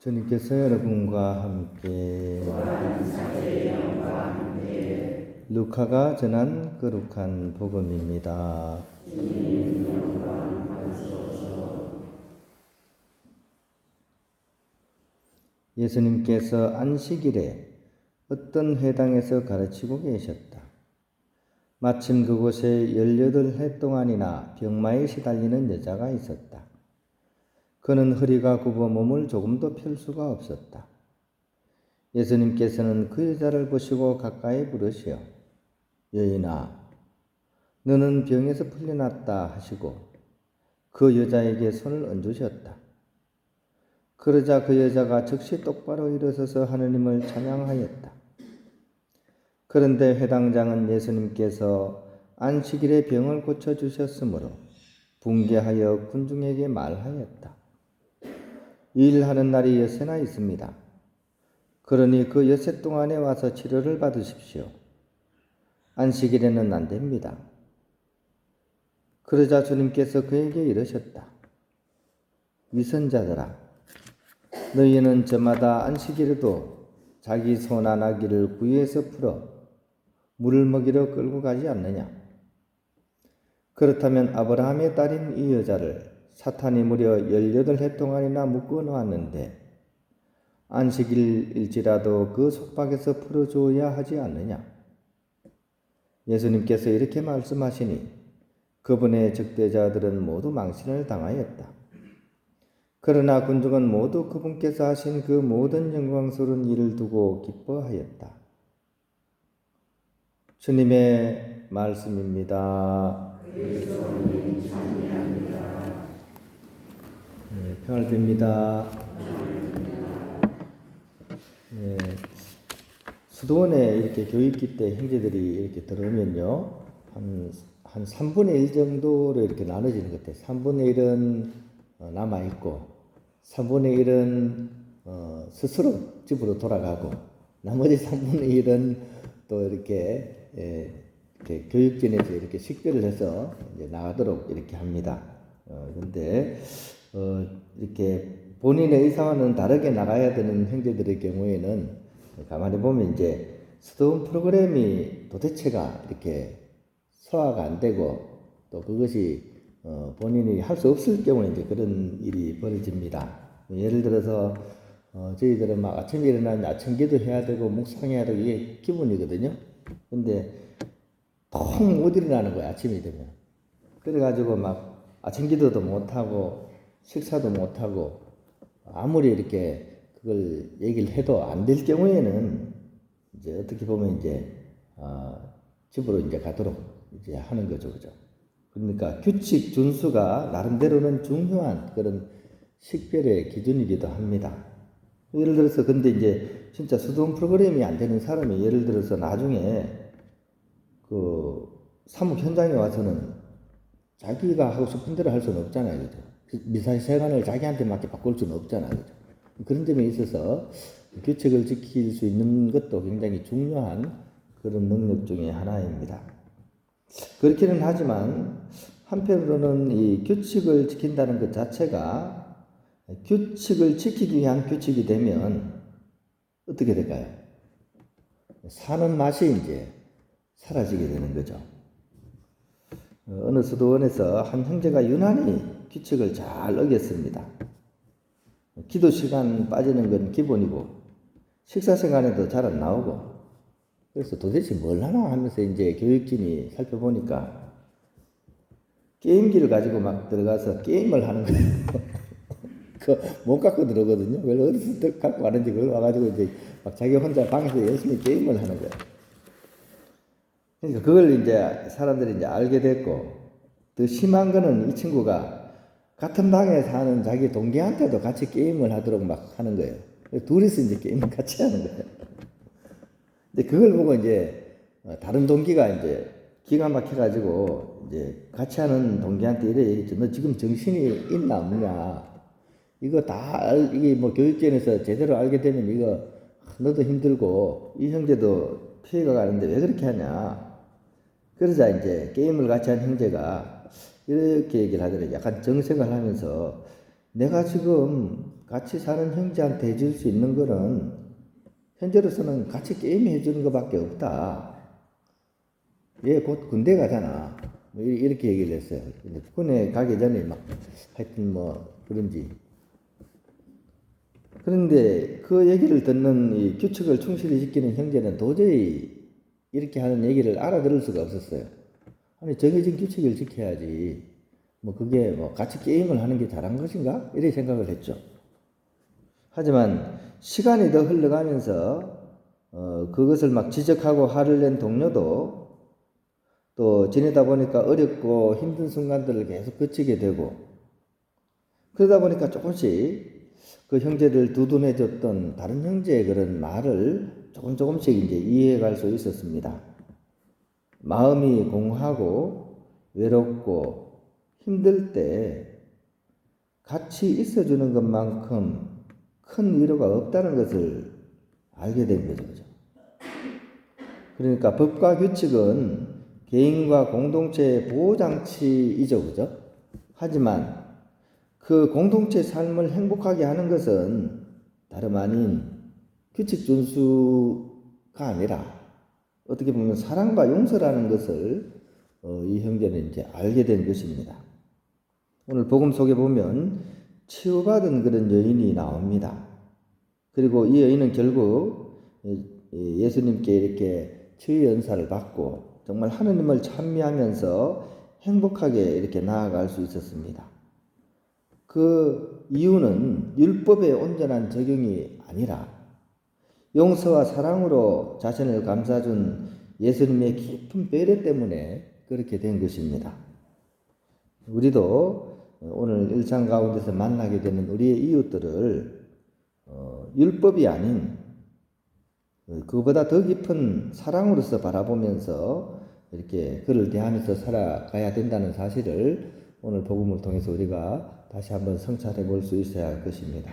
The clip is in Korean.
주님께서 여러분과 함께 루카가 전한 거룩한 복음입니다. 예수님께서 안식일에 어떤 회당에서 가르치고 계셨다. 마침 그곳에 18해 동안이나 병마에 시달리는 여자가 있었다. 그는 허리가 굽어 몸을 조금도 펼 수가 없었다. 예수님께서는 그 여자를 보시고 가까이 부르시어 여인아, 너는 병에서 풀려났다 하시고 그 여자에게 손을 얹으셨다. 그러자 그 여자가 즉시 똑바로 일어서서 하느님을 찬양하였다. 그런데 회당장은 예수님께서 안식일에 병을 고쳐주셨으므로 붕괴하여 군중에게 말하였다. 일하는 날이 엿새나 있습니다. 그러니 그 엿새 동안에 와서 치료를 받으십시오. 안식일에는 안 됩니다. 그러자 주님께서 그에게 이르셨다. 위선자들아, 너희는 저마다 안식일에도 자기 손안아기를 구유에서 풀어 물을 먹이러 끌고 가지 않느냐? 그렇다면 아브라함의 딸인 이 여자를 사탄이 무려 18해 동안이나 묶어 놓았는데 안식일일지라도 그 속박에서 풀어줘야 하지 않느냐? 예수님께서 이렇게 말씀하시니 그분의 적대자들은 모두 망신을 당하였다. 그러나 군중은 모두 그분께서 하신 그 모든 영광스러운 일을 두고 기뻐하였다. 주님의 말씀입니다. 평을 빕니다. 수도원에 이렇게 교육기 때 형제들이 이렇게 들어오면요, 한 3분의 1 정도로 이렇게 나눠지는 것 같아요. 3분의 1은 남아있고, 3분의 1은 스스로 집으로 돌아가고, 나머지 3분의 1은 또 이렇게 교육진에서 이렇게 식별을 해서 이제 나가도록 이렇게 합니다. 근데 이렇게 본인의 의사와는 다르게 나가야 되는 형제들의 경우에는 가만히 보면 이제 수도원 프로그램이 도대체가 이렇게 소화가 안 되고 또 그것이 본인이 할 수 없을 경우에 이제 그런 일이 벌어집니다. 예를 들어서 저희들은 막 아침에 일어나면 아침 기도 해야 되고 묵상해야 되고 이게 기본이거든요. 근데 통 못 일어나는 거야, 아침이 되면. 그래가지고 막 아침 기도도 못하고 식사도 못하고 아무리 이렇게 그걸 얘기를 해도 안 될 경우에는 이제 어떻게 보면 이제 집으로 이제 가도록 이제 하는 거죠, 그죠? 그러니까 규칙 준수가 나름대로는 중요한 그런 식별의 기준이기도 합니다. 예를 들어서 근데 이제 진짜 수도원 프로그램이 안 되는 사람이 예를 들어서 나중에 그 사무 현장에 와서는 자기가 하고 싶은 대로 할 수는 없잖아요, 그죠? 미사시간을 자기한테 맞게 바꿀 수는 없잖아요, 그죠? 그런 점에 있어서 규칙을 지킬 수 있는 것도 굉장히 중요한 그런 능력 중에 하나입니다. 그렇기는 하지만 한편으로는 이 규칙을 지킨다는 것 자체가 규칙을 지키기 위한 규칙이 되면 어떻게 될까요? 사는 맛이 이제 사라지게 되는 거죠. 어느 수도원에서 한 형제가 유난히 규칙을 잘 어겼습니다. 기도 시간 빠지는 건 기본이고 식사 시간에도 잘 안 나오고 그래서 도대체 뭘 하나 하면서 이제 교육진이 살펴보니까 게임기를 가지고 막 들어가서 게임을 하는 거예요. 못 갖고 들어오거든요. 왜 어디서 갖고 가는지 그걸 와가지고 이제 막 자기 혼자 방에서 열심히 게임을 하는 거예요. 그러니까 그걸 이제 사람들이 이제 알게 됐고, 더 심한 거는 이 친구가 같은 방에 사는 자기 동기한테도 같이 게임을 하도록 막 하는 거예요. 둘이서 이제 게임을 같이 하는 거예요. 근데 그걸 보고 이제 다른 동기가 이제 기가 막혀가지고 이제 같이 하는 동기한테 이래 얘기했죠. 너 지금 정신이 있나 없냐? 이거 다 이게 뭐 교육진에서 제대로 알게 되면 이거 너도 힘들고 이 형제도 피해가 가는데 왜 그렇게 하냐? 그러자 이제 게임을 같이 한 형제가 이렇게 얘기를 하더래요. 약간 정색을 하면서 내가 지금 같이 사는 형제한테 해줄 수 있는 거는 현재로서는 같이 게임해 주는 것밖에 없다. 얘 곧 군대 가잖아. 뭐 이렇게 얘기를 했어요. 근데 군에 가기 전에 막 하여튼 뭐 그런지. 그런데 그 얘기를 듣는 이 규칙을 충실히 지키는 형제는 도저히 이렇게 하는 얘기를 알아들을 수가 없었어요. 아니 정해진 규칙을 지켜야지. 뭐 그게 뭐 같이 게임을 하는 게 잘한 것인가? 이렇게 생각을 했죠. 하지만 시간이 더 흘러가면서 그것을 막 지적하고 화를 낸 동료도 또 지내다 보니까 어렵고 힘든 순간들을 계속 거치게 되고 그러다 보니까 조금씩 그 형제를 두둔해줬던 다른 형제의 그런 말을 조금씩 이제 이해해갈 수 있었습니다. 마음이 공하고 외롭고 힘들 때 같이 있어주는 것만큼 큰 위로가 없다는 것을 알게 된 거죠. 그러니까 법과 규칙은 개인과 공동체의 보호장치이죠. 그죠? 하지만 그 공동체 삶을 행복하게 하는 것은 다름 아닌 규칙 준수가 아니라 어떻게 보면 사랑과 용서라는 것을 이 형제는 이제 알게 된 것입니다. 오늘 복음 속에 보면 치유받은 그런 여인이 나옵니다. 그리고 이 여인은 결국 예수님께 이렇게 치유 연사를 받고 정말 하느님을 찬미하면서 행복하게 이렇게 나아갈 수 있었습니다. 그 이유는 율법의 온전한 적용이 아니라 용서와 사랑으로 자신을 감싸준 예수님의 깊은 배려 때문에 그렇게 된 것입니다. 우리도 오늘 일상 가운데서 만나게 되는 우리의 이웃들을 율법이 아닌 그보다 더 깊은 사랑으로서 바라보면서 이렇게 그를 대하면서 살아가야 된다는 사실을 오늘 복음을 통해서 우리가 다시 한번 성찰해 볼 수 있어야 할 것입니다.